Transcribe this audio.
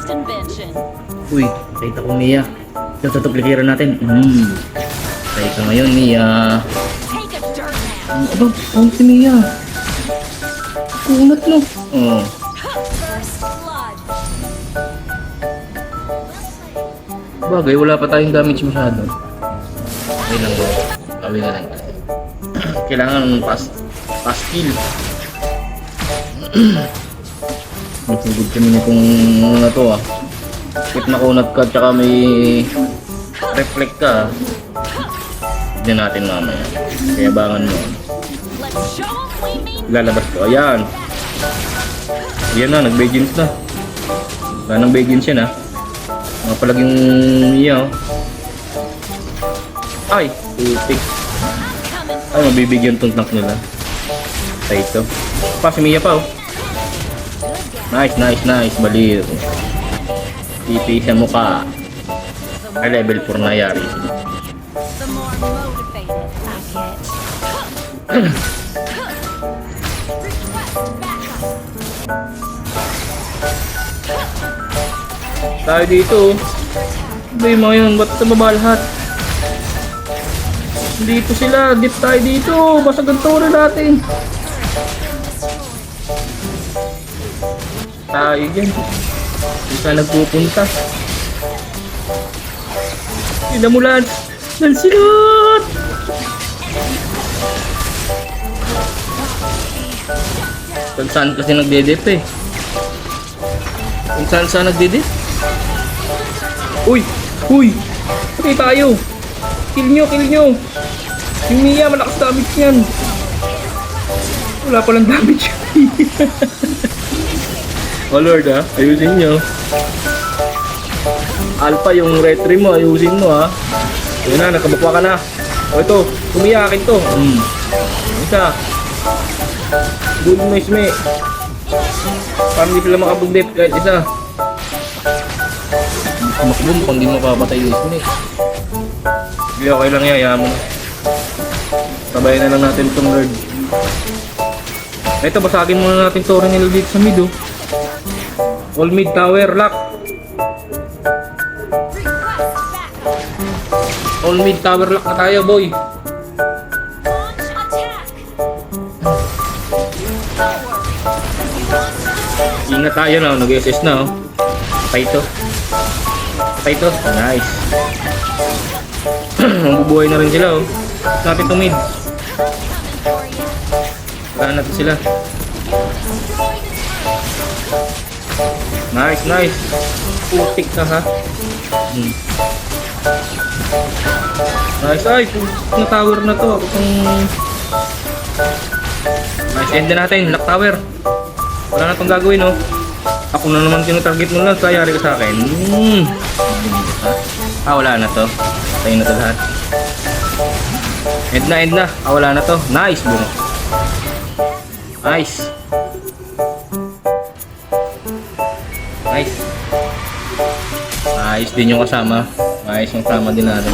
latest invention. Uy, nakita ko Mia. Ito tutuplikiran natin. Nakita ngayon Mia. Take a dirt nap. Aba, ang si Mia. Kunat no. Oh. First blood. Bagay, wala pa tayong damage masyado. Okay lang bro. Kawin na lang tayo. Kailangan pass kill. Magsugod kami nitong na to ah. Kahit nakunat ka tsaka may reflect ka. Hindi natin mamaya. Kaya bangan mo. Let's show 'em we mean. Lalabas ko. Ayan. Ayan na, nag-begins na. Wala nang begins yan ah. Mga palaging iya oh. Ay, putik. Ay, mabibigyan tong tank nila. Ay, ito. Pa, si Mia pa oh. Nice, nice, nice. Baliw. TP sa mukha. Ay, level 4 na yari. The more motivated I get. Tayo dito oh. Ba yung mga yun? Ba't sa baba lahat? Dito sila. Dip tayo dito. Basag ang tore natin. Tayo dyan. Hindi ka nagpupunta. Hindi mo Lance. Lancelot! Kung saan kasi nagdedip eh. Kung saan nagdedip? Uy! Uy! Patay tayo! Kill nyo! Kill nyo! Yung Mia, malakas damage yan! Wala palang damage. Oh Lord ha, ayusin nyo. Alpha yung retry mo, ayusin mo ha. Yun na, nakabakwa ka na. O ito, Mia, akin to. Isa. Good mo isme. Parang hindi sila makapag-dip kahit isa. Kumakbom pang di mapapatay yung isme. Hindi okay lang yan, yaman. Sabayan na lang natin itong Lord. Ito, basagin muna natin to rin nila dito sa mid oh. All mid tower lock. All mid tower lock na tayo boy. Launch attack. Ingat tayo na, nag-SS na oh. Patay to. Patay to. Nice. Mabubuhay na rin sila oh. Natin to mid. Saan natin sila. Nice, nice. Putik ka ha. Nice, ay. Yung tower na to. Nice, end na natin. Lock tower. Wala na itong gagawin oh. Ako na naman tinatarget mo lang. Kaya yari ka sa akin. Wala na to. Tayo na to lahat. End na. Wala na to. Nice, bungo. Nice. Nice din yung kasama. Nice yung kasama din natin.